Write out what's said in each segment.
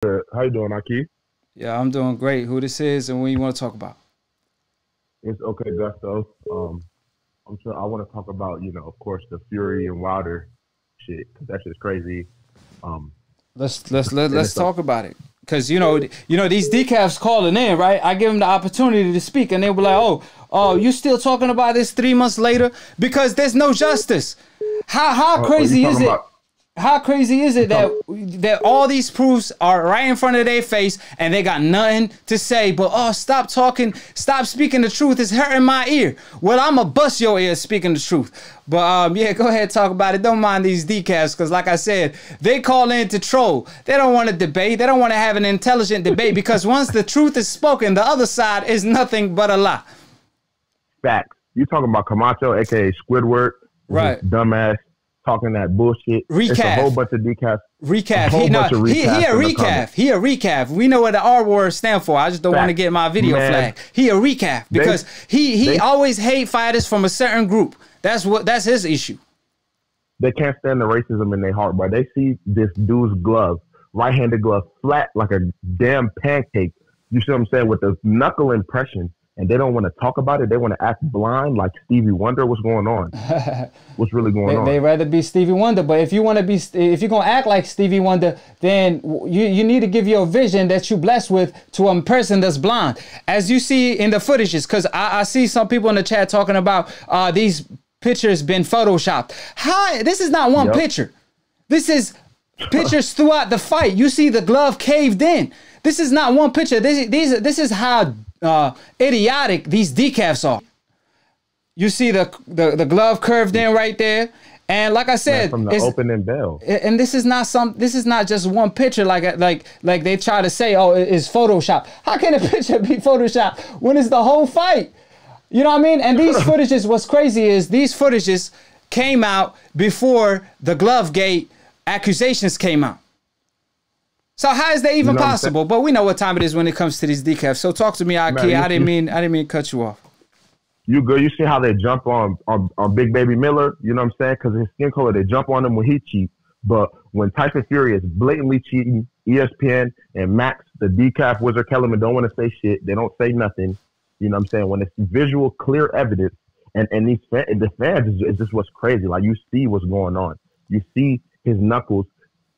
Good. How you doing, Akhi? Yeah, I'm doing great. Who this is and what you want to talk about? It's okay, Gusto. I'm sure I want to talk about, of course, the Fury and Wilder shit, 'cause that shit's crazy. Um, and Let's it's up. talk about it. Cause you know these decafs calling in, right? I give them the opportunity to speak, and they were like, "Oh, you still talking about this 3 months later?" Because there's no justice. How You crazy is talking it? about? How crazy is You it that talk, all these proofs are right in front of their face and they got nothing to say? But stop talking, stop speaking the truth. It's hurting my ear. Well, I'ma bust your ear speaking the truth. But yeah, go ahead, talk about it. Don't mind these decals, because like I said, they call in to troll. They don't want to debate. They don't want to have an intelligent debate, because once the truth is spoken, the other side is nothing but a lie. Facts. You talking about Camacho, aka Squidward, with his Right. dumbass talking that bullshit. It's a whole Recap. bunch of decaps, a Recap. whole bunch of He recaps a in the comments. recap. He a recap. We know what the R word stand for. I just don't want to Facts, get my video man. flag. He a recap They because he they always hate fighters from a certain group. That's his issue. they can't stand the racism in their heart, bro. They see this dude's glove, right-handed glove, flat like a damn pancake. You see what I'm saying? With the knuckle impression, and they don't want to talk about it. They want to act blind, like Stevie Wonder. What's going on? What's really going They on? rather be Stevie Wonder, but if you want to be, if you're gonna act like Stevie Wonder, then you need to give your vision that you blessed with to a person that's blind, as you see in the footages. Because I see some people in the chat talking about these pictures been photoshopped. How this is not one Yep. picture. This is pictures throughout the fight. You see the glove caved in. This is not one picture. This is how idiotic these decafs are. You see the glove curved in right there. And like I Man, said, from the it's opening bell. and this is not just one picture like they try to say, oh, it's Photoshop. How can a picture be Photoshop when it's the whole fight? You know what I mean? And these footages, what's crazy is these footages came out before the glove gate accusations came out. So how is that You even know what I'm saying? possible? But we know what time it is when it comes to these decafs. So talk to me, Man, Aki. I didn't mean to cut you off. you good. You see how they jump on Big Baby Miller? You know what I'm saying? Because his skin color, they jump on him when he cheats. But when Tyson Fury is blatantly cheating, ESPN and Max, the decaf wizard Kellerman, don't want to say shit. They don't say nothing. You know what I'm saying? When it's visual, clear evidence, and the fans is just what's crazy. Like, you see what's going on. You see his knuckles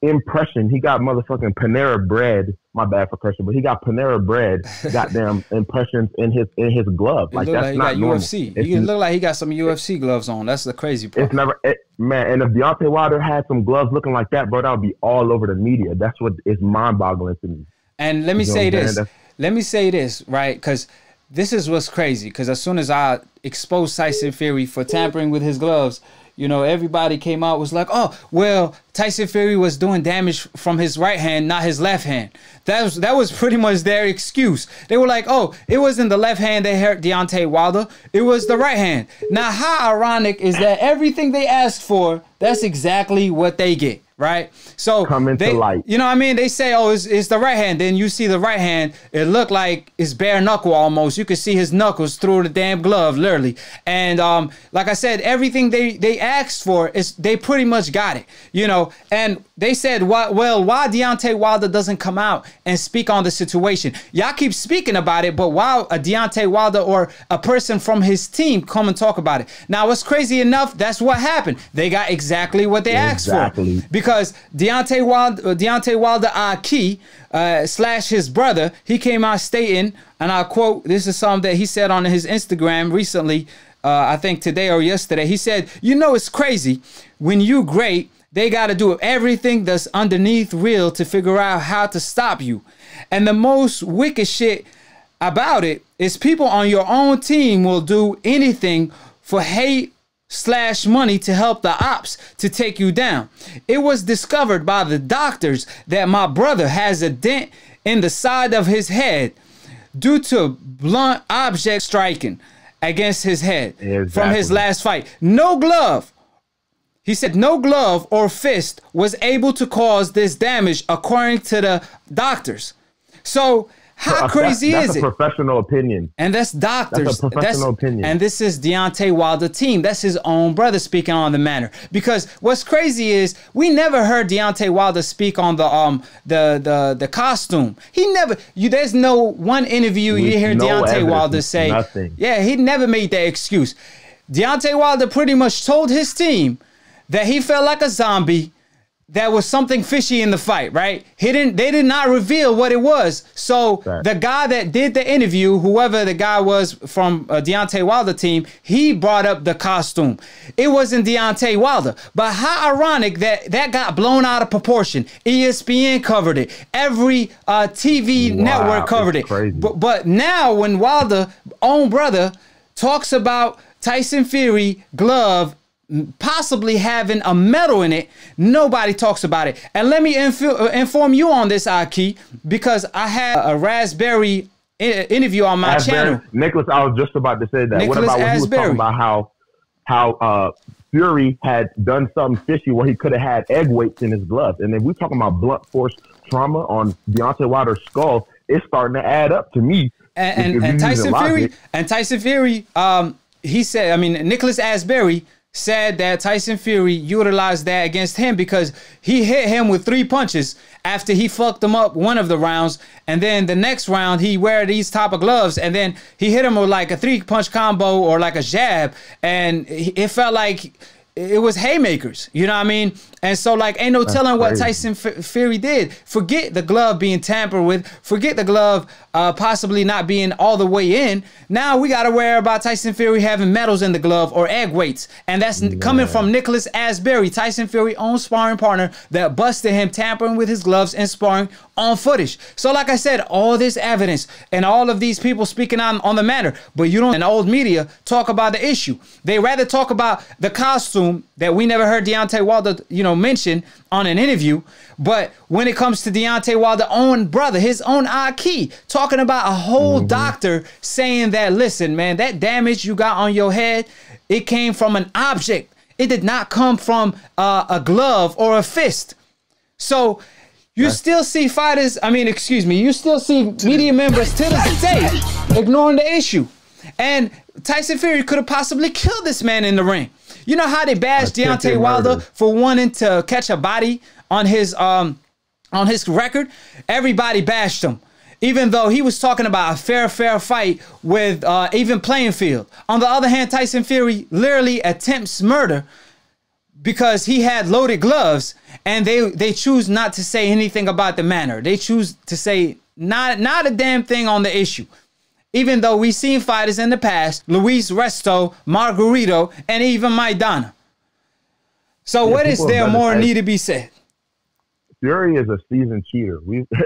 impression. He got motherfucking Panera bread. My bad for cursing, but he got Panera bread. Goddamn impressions in his glove. It Like, looked like that's he got not normal. UFC. It's He looked like he got some UFC gloves on. That's the crazy part. it's never man. And if Deontay Wilder had some gloves looking like that, bro, that would be all over the media. That's what is mind boggling to me. And let me You know what say I'm saying? this. Let me say this, right? Because this is what's crazy. Because as soon as I exposed Tyson Fury for tampering with his gloves, everybody came out was like, oh, well, Tyson Fury was doing damage from his right hand, not his left hand. That was pretty much their excuse. They were like, oh, it wasn't the left hand that hurt Deontay Wilder. It was the right hand. Now, how ironic is that everything they asked for, that's exactly what they get. Right, so Come into light. you know what I mean? They say, oh, it's the right hand. Then you see the right hand. It looked like it's bare knuckle almost. You could see his knuckles through the damn glove, literally. And like I said, everything they asked for is they pretty much got it. And they said, why Deontay Wilder doesn't come out and speak on the situation? Y'all keep speaking about it, but why a Deontay Wilder or a person from his team come and talk about it? Now, what's crazy enough? That's what happened. They got exactly what they asked for. Exactly. Because Deontay Wilder Akhi / his brother, he came out stating, and I quote, this is something that he said on his Instagram recently, I think today or yesterday. He said, it's crazy. When you great, they got to do everything that's underneath real to figure out how to stop you. And the most wicked shit about it is people on your own team will do anything for hate / money to help the ops to take you down. It was discovered by the doctors that my brother has a dent in the side of his head due to blunt object striking against his head from his Exactly. last fight. No glove. He said no glove or fist was able to cause this damage according to the doctors. So How crazy is it? That's a professional opinion. And that's doctors. That's a professional opinion. And this is Deontay Wilder team. That's his own brother speaking on the matter. Because what's crazy is we never heard Deontay Wilder speak on the costume. He never. There's no one interview you hear Deontay Wilder say. Nothing. Yeah, he never made that excuse. Deontay Wilder pretty much told his team that he felt like a zombie. There was something fishy in the fight, right? They did not reveal what it was. So the guy that did the interview, whoever the guy was from Deontay Wilder team, he brought up the costume. It wasn't Deontay Wilder. But how ironic that got blown out of proportion. ESPN covered it. Every TV network covered it. Crazy. But now when Wilder's own brother talks about Tyson Fury glove possibly having a metal in it, nobody talks about it. And let me inform you on this, Akhi, because I had a Raspberry interview on my channel. Nicholas, I was just about to say that. What about when he was talking about how Fury had done something fishy where he could have had egg weights in his gloves? And if we're talking about blunt force trauma on Deontay Wilder's skull, it's starting to add up to me. And Tyson Fury, he said, Nicholas Asbury said that Tyson Fury utilized that against him because he hit him with 3 punches after he fucked him up one of the rounds. And then the next round, he wear these type of gloves. And then he hit him with like a 3-punch combo or like a jab. And it felt like it was haymakers, you know what I mean? And so, like, ain't no telling what Tyson Fury did. Forget the glove being tampered with. Forget the glove possibly not being all the way in. Now we got to worry about Tyson Fury having metals in the glove or egg weights. And that's coming from Nicholas Asbury, Tyson Fury's own sparring partner that busted him tampering with his gloves and sparring on footage. So, like I said, all this evidence and all of these people speaking on the matter, but you don't in the old media talk about the issue. They rather talk about the costume that we never heard Deontay Wilder, mention on an interview. But when it comes to Deontay Wilder's own brother, his own Akhi, talking about a whole doctor saying that, listen, man, that damage you got on your head, it came from an object. It did not come from a glove or a fist. So you still see fighters, you still see media members to this day ignoring the issue. And Tyson Fury could have possibly killed this man in the ring. You know how they bashed Deontay Wilder for wanting to catch a body on his record? Everybody bashed him, even though he was talking about a fair fight with even playing field. On the other hand, Tyson Fury literally attempts murder because he had loaded gloves, and they choose not to say anything about the manner. They choose to say not a damn thing on the issue. Even though we've seen fighters in the past, Luis Resto, Margarito, and even Maidana. So what is there more need to be said? Fury is a seasoned cheater.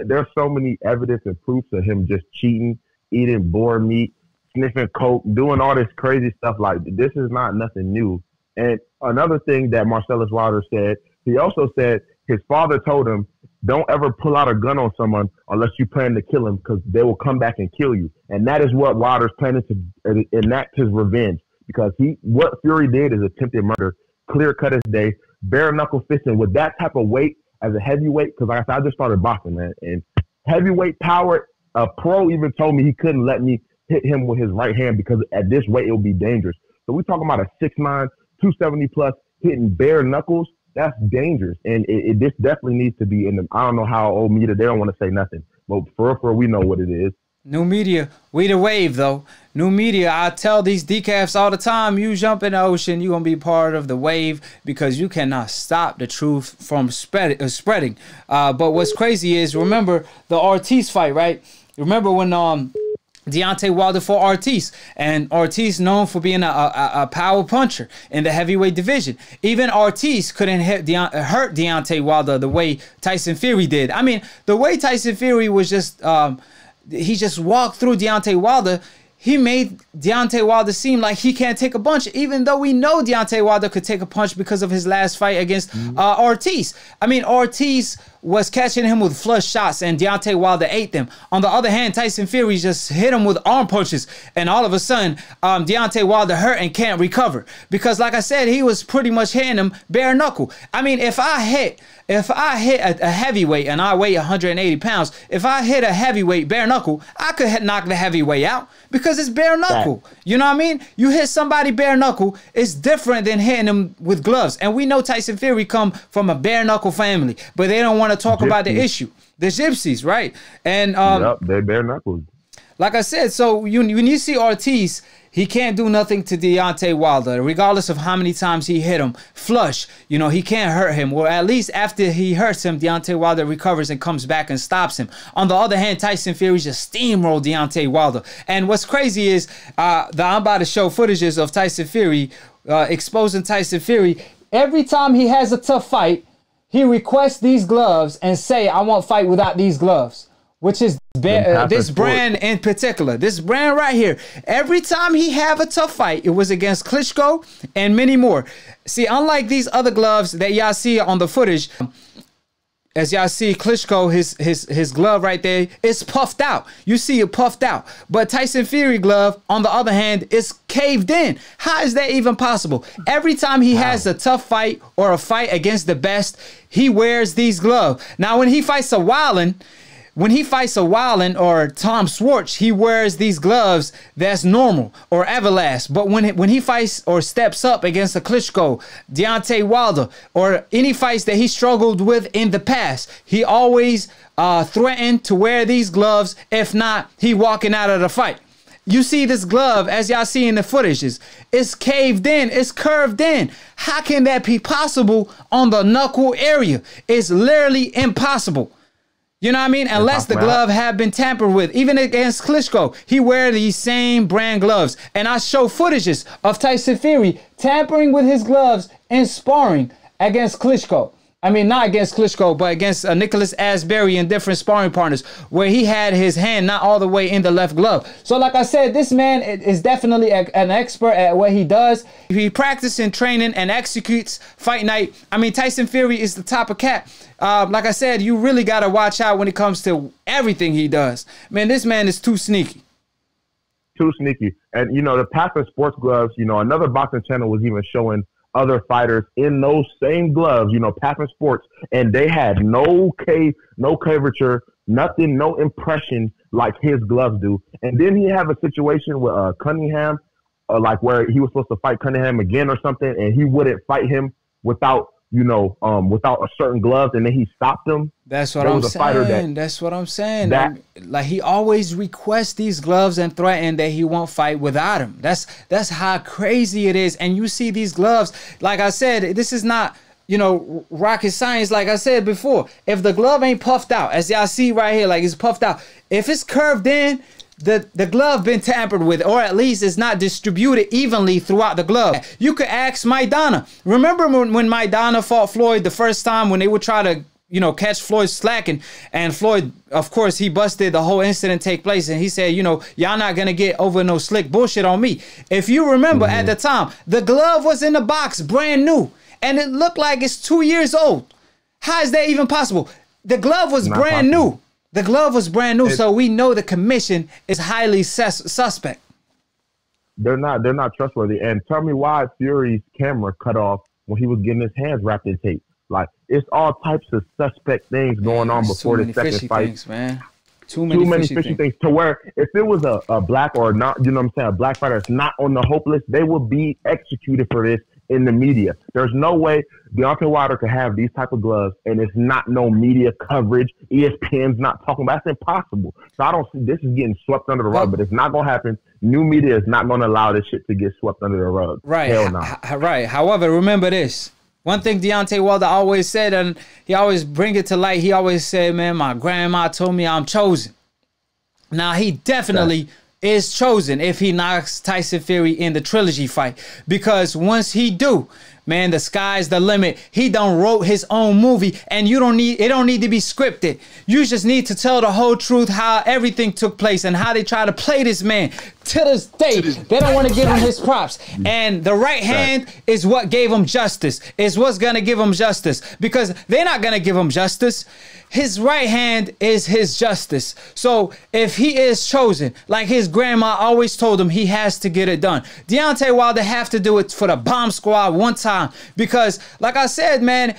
There's so many evidence and proofs of him just cheating, eating boar meat, sniffing coke, doing all this crazy stuff. Like, this is not nothing new. And another thing that Marcellus Wilder said, he also said his father told him, don't ever pull out a gun on someone unless you plan to kill him, because they will come back and kill you. And that is what Wilder's planning to enact his revenge, because what Fury did is attempted murder, clear cut as day, bare knuckle fisting with that type of weight as a heavyweight. Because like I said, I just started boxing, man, and heavyweight power. A pro even told me he couldn't let me hit him with his right hand because at this weight it would be dangerous. So we're talking about a 6'9", 270 plus hitting bare knuckles. That's dangerous, and this definitely needs to be in them. I don't know how old media, they don't want to say nothing, but for real, we know what it is. New media, we the wave though. New media, I tell these decafs all the time, you jump in the ocean, you're going to be part of the wave because you cannot stop the truth from spreading. But what's crazy is, remember the Ortiz fight, right? Remember when Deontay Wilder fought Ortiz, and Ortiz known for being a power puncher in the heavyweight division. Even Ortiz couldn't hurt Deontay Wilder the way Tyson Fury did. The way Tyson Fury was just, he just walked through Deontay Wilder. He made Deontay Wilder seem like he can't take a punch, even though we know Deontay Wilder could take a punch because of his last fight against Ortiz. Ortiz was catching him with flush shots, and Deontay Wilder ate them. On the other hand, Tyson Fury just hit him with arm punches, and all of a sudden, Deontay Wilder hurt and can't recover. Because like I said, he was pretty much hitting him bare knuckle. I mean, if I hit a heavyweight and I weigh 180 pounds, if I hit a heavyweight bare knuckle, I could knock the heavyweight out because it's bare knuckle. You know what I mean? You hit somebody bare knuckle, it's different than hitting them with gloves. And we know Tyson Fury come from a bare knuckle family, but they don't want to talk about the issue. The Gypsies, right? And yep, they're bare knuckles. Like I said, so when you see Ortiz, he can't do nothing to Deontay Wilder, regardless of how many times he hit him. Flush, you know, he can't hurt him. Well, at least after he hurts him, Deontay Wilder recovers and comes back and stops him. On the other hand, Tyson Fury just steamrolled Deontay Wilder. And what's crazy is that I'm about to show footages of Tyson Fury, exposing Tyson Fury. Every time he has a tough fight, he requests these gloves and say, I won't fight without these gloves, which is this brand in particular. This brand right here. Every time he have a tough fight, it was against Klitschko and many more. See, unlike these other gloves that y'all see on the footage, as y'all see, Klitschko, his glove right there, it's puffed out. You see it puffed out. But Tyson Fury glove, on the other hand, is caved in. How is that even possible? Every time he has a tough fight or a fight against the best, he wears these gloves. Now, when he fights a Wildin', or Tom Schwartz, he wears these gloves that's normal, or Everlast. But when he fights or steps up against a Klitschko, Deontay Wilder, or any fights that he struggled with in the past, he always threatened to wear these gloves. If not, he walking out of the fight. You see this glove, as y'all see in the footages, it's caved in, it's curved in. How can that be possible on the knuckle area? It's literally impossible. You know what I mean? Unless the glove had been tampered with. Even against Klitschko, he wear these same brand gloves. And I show footages of Tyson Fury tampering with his gloves and sparring against Klitschko. I mean, not against Klitschko, but against Nicholas Asbury and different sparring partners, where he had his hand not all the way in the left glove. So like I said, this man is definitely an expert at what he does. He practices in training and executes fight night. I mean, Tyson Fury is the type of cat. Like I said, you really got to watch out when it comes to everything he does. Man, this man is too sneaky. Too sneaky. And, you know, the Passion Sports gloves, you know, another boxing channel was even showing other fighters in those same gloves, you know, Passion Sports, and they had no curvature, nothing, no impression like his gloves do. And then he had a situation with Cunningham, like where he was supposed to fight Cunningham again or something, and he wouldn't fight him without, you know, without a certain gloves, and then he stopped him. That's what I'm saying. That's what I'm saying. Like, he always requests these gloves and threaten that he won't fight without him. That's how crazy it is. And you see these gloves, like I said, this is not, you know, rocket science. Like I said before, if the glove ain't puffed out, as y'all see right here, like it's puffed out, if it's curved in, the glove been tampered with, or at least it's not distributed evenly throughout the glove. You could ask Maidana. Remember when Maidana fought Floyd the first time, when they would try to, you know, catch Floyd slacking, and Floyd, of course, he busted the whole incident take place, and he said, you know, y'all not gonna get over no slick bullshit on me. If you remember, at the time, the glove was in the box, brand new, and it looked like it's 2 years old. How is that even possible? The glove was brand new. The glove was brand new, so we know the commission is highly suspect. They're not trustworthy. And tell me why Fury's camera cut off when he was getting his hands wrapped in tape. Like, it's all types of suspect things going on before the second fight. Things, man. Too many fishy things. To where if it was a black or not, you know what I'm saying, a black fighter that's not on the hope list, they would be executed for this in the media. There's no way Deontay Wilder could have these type of gloves and it's not no media coverage. ESPN's not talking about it. That's impossible. So I don't see, this is getting swept under the rug, but it's not going to happen. New media is not going to allow this shit to get swept under the rug. Right. Hell no. Right. However, remember this. One thing Deontay Wilder always said, and he always bring it to light, he always said, man, my grandma told me I'm chosen. Now, he definitely is chosen if he knocks Tyson Fury in the trilogy fight. Because once he do, man, the sky's the limit. He done wrote his own movie, and it don't need to be scripted. You just need to tell the whole truth, how everything took place and how they try to play this man. To this day, they don't want to give him his props. And the right hand is what gave him justice, is what's going to give him justice, because they're not going to give him justice. His right hand is his justice. So if he is chosen, like his grandma always told him, he has to get it done. Deontay Wilder have to do it for the bomb squad one time, because like I said, man,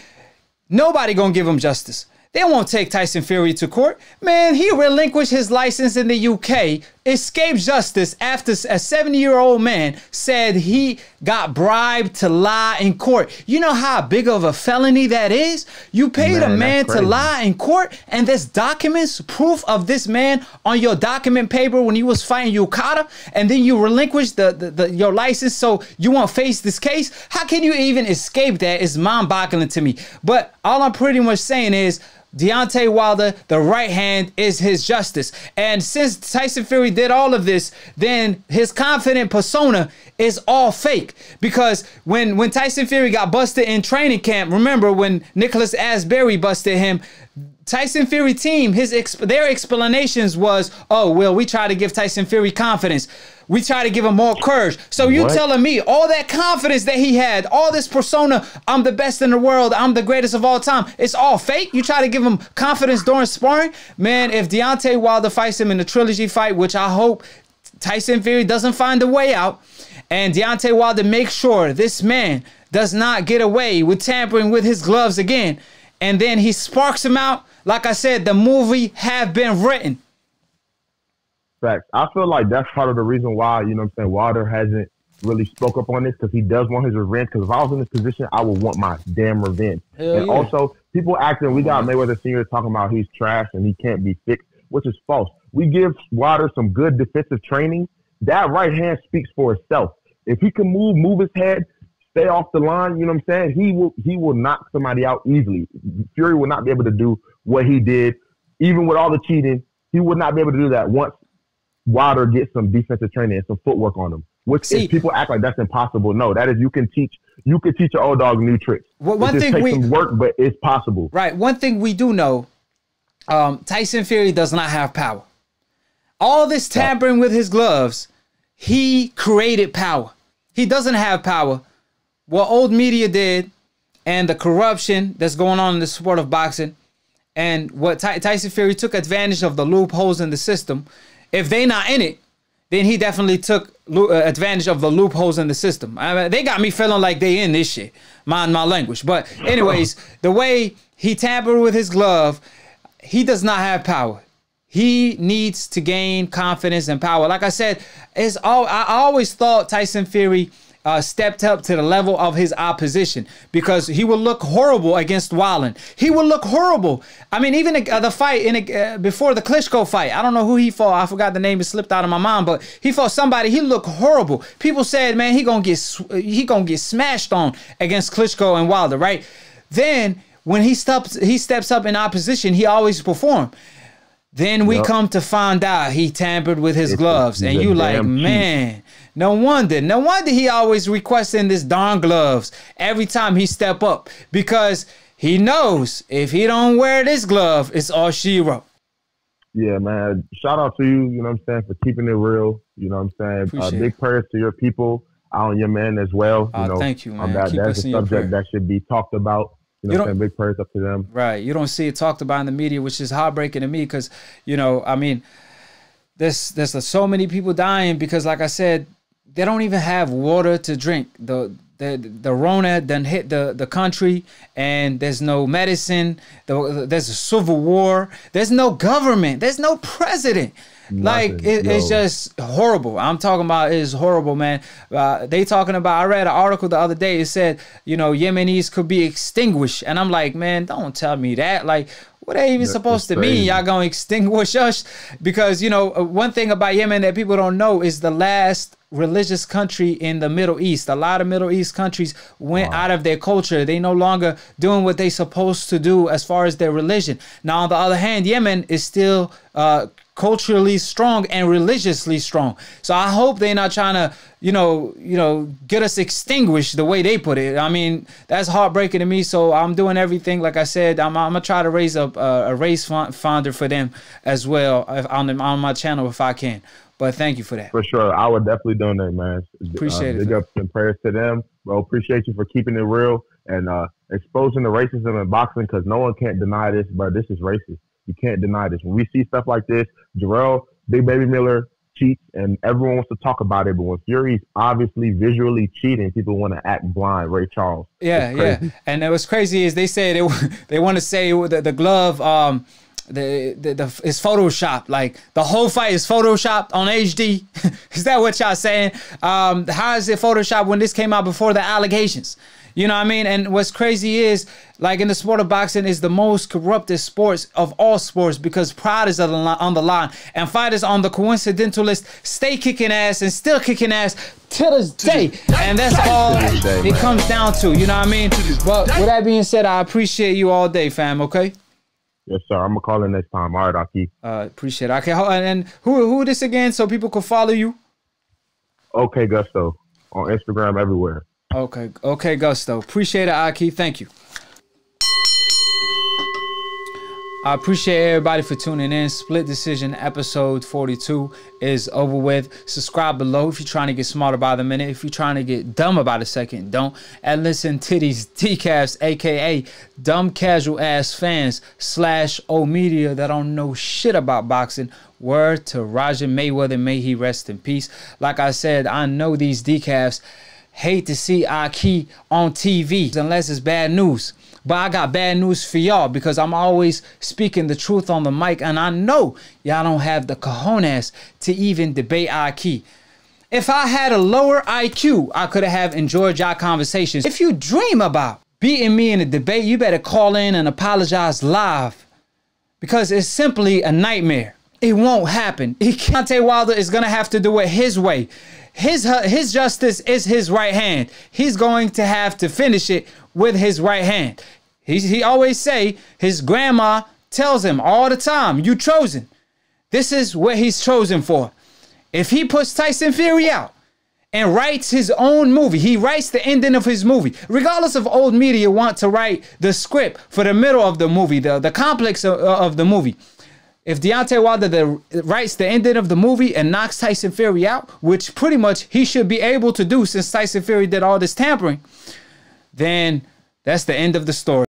nobody gonna give him justice. They won't take Tyson Fury to court. Man, he relinquished his license in the UK, escaped justice after a 70-year-old man said he got bribed to lie in court. You know how big of a felony that is? You paid a man to lie in court, and there's documents, proof of this man on your document paper when he was fighting Okada, and then you relinquished your license so you won't face this case? How can you even escape that? It's mind-boggling to me. But all I'm pretty much saying is, Deontay Wilder, the right hand is his justice. And since Tyson Fury did all of this, then his confident persona is all fake. Because when Tyson Fury got busted in training camp, remember when Nicholas Asbury busted him, Tyson Fury team, their explanations was, oh, well, we try to give Tyson Fury confidence. We try to give him more courage. So you telling me all that confidence that he had, all this persona, I'm the best in the world, I'm the greatest of all time, it's all fake? You try to give him confidence during sparring? Man, if Deontay Wilder fights him in the trilogy fight, which I hope Tyson Fury doesn't find a way out, and Deontay Wilder makes sure this man does not get away with tampering with his gloves again, and then he sparks him out, like I said, the movie have been written. Facts. I feel like that's part of the reason why, you know what I'm saying, Wilder hasn't really spoke up on this, because he does want his revenge. Because if I was in this position, I would want my damn revenge. And also, people acting, we got Mayweather Sr. talking about he's trash and he can't be fixed, which is false. We give Wilder some good defensive training. That right hand speaks for itself. If he can move his head, stay off the line, you know what I'm saying, he will knock somebody out easily. Fury will not be able to do what he did. Even with all the cheating, he would not be able to do that once Wilder gets some defensive training and some footwork on him. Which if people act like that's impossible, no, that is, you can teach your old dog new tricks. Well, one thing takes some work, but it's possible. Right. One thing we do know, Tyson Fury does not have power. All this tampering with his gloves, he created power. He doesn't have power. What old media did, and the corruption that's going on in the sport of boxing, and what Tyson Fury took advantage of the loopholes in the system. If they not in it, then he definitely took advantage of the loopholes in the system. I mean, they got me feeling like they in this shit. Mind my language. But anyways, the way he tampered with his glove, he does not have power. He needs to gain confidence and power. Like I said, I always thought Tyson Fury stepped up to the level of his opposition, because he would look horrible against Wallen. He would look horrible. I mean, even the fight before the Klitschko fight, I don't know who he fought. I forgot the name. It slipped out of my mind, but he fought somebody. He looked horrible. People said, man, he gonna get smashed on against Klitschko and Wilder, right? Then when he steps up in opposition, he always perform. Then we come to find out he tampered with his gloves, and you like, man, no wonder he always requesting this darn gloves every time he step up, because he knows if he don't wear this glove, it's all she wrote. Yeah, man. Shout out to you, you know what I'm saying, for keeping it real. You know what I'm saying? Big prayers to your people, out on your men as well. You know, thank you, man. That's a subject that should be talked about. You know what I'm saying? Big prayers up to them. Right. You don't see it talked about in the media, which is heartbreaking to me, because, you know, I mean, there's so many people dying because, like I said, they don't even have water to drink. The Rona done hit the country, and there's no medicine. There's a civil war. There's no government. There's no president. Like, it's just horrible. I'm talking about, it's horrible, man. They talking about, I read an article the other day. It said, you know, Yemenis could be extinguished. And I'm like, man, don't tell me that. Like, what are they even supposed to mean? Y'all gonna extinguish us? Because, you know, one thing about Yemen that people don't know is the last religious country in the Middle East. A lot of Middle East countries went out of their culture. They no longer doing what they supposed to do as far as their religion. Now, on the other hand, Yemen is still culturally strong and religiously strong. So I hope they're not trying to, get us extinguished the way they put it. I mean, that's heartbreaking to me. So I'm doing everything. Like I said, I'm gonna try to raise up a race founder for them as well on my channel if I can. But thank you for that. For sure. I would definitely donate, man. Appreciate it. Big ups and prayers to them. Bro, appreciate you for keeping it real and exposing the racism in boxing, because no one can't deny this, but this is racist. You can't deny this. When we see stuff like this, Jarrell, Big Baby Miller cheats, and everyone wants to talk about it, but when Fury's obviously visually cheating, people want to act blind. Ray Charles. Yeah. And what's crazy is they say they want to say the glove, it's Photoshop. Like the whole fight is Photoshopped on HD. Is that what y'all saying? How is it Photoshop when this came out before the allegations? You know what I mean? And what's crazy is, like, in the sport of boxing is the most corrupted sports of all sports, because pride is on the line, and fighters on the coincidental list stay kicking ass and still kicking ass to this day. And that's all it comes down to. You know what I mean? But with that being said, I appreciate you all day, fam. Okay. Yes, sir. I'm gonna call in next time. All right, Akhi. Appreciate it. Okay, and who this again, so people can follow you? Okay, Gusto on Instagram, everywhere. Okay, Gusto. Appreciate it, Akhi. Thank you. I appreciate everybody for tuning in. Split Decision episode 42 is over with. Subscribe below if you're trying to get smarter by the minute. If you're trying to get dumber by the second, don't. And listen to these decafs, aka dumb casual ass fans / old media that don't know shit about boxing. Word to Roger Mayweather, may he rest in peace. Like I said, I know these decafs hate to see Akhi on TV unless it's bad news. But I got bad news for y'all, because I'm always speaking the truth on the mic, and I know y'all don't have the cojones to even debate Akhi. If I had a lower IQ, I could have enjoyed y'all conversations. If you dream about beating me in a debate, you better call in and apologize live, because it's simply a nightmare. It won't happen. Deontay Wilder is going to have to do it his way. His justice is his right hand. He's going to have to finish it with his right hand. He always say, his grandma tells him all the time, you chosen. This is what he's chosen for. If he puts Tyson Fury out and writes his own movie, he writes the ending of his movie, regardless of old media want to write the script for the middle of the movie, the complex of the movie. If Deontay Wilder writes the ending of the movie and knocks Tyson Fury out, which pretty much he should be able to do since Tyson Fury did all this tampering, then that's the end of the story.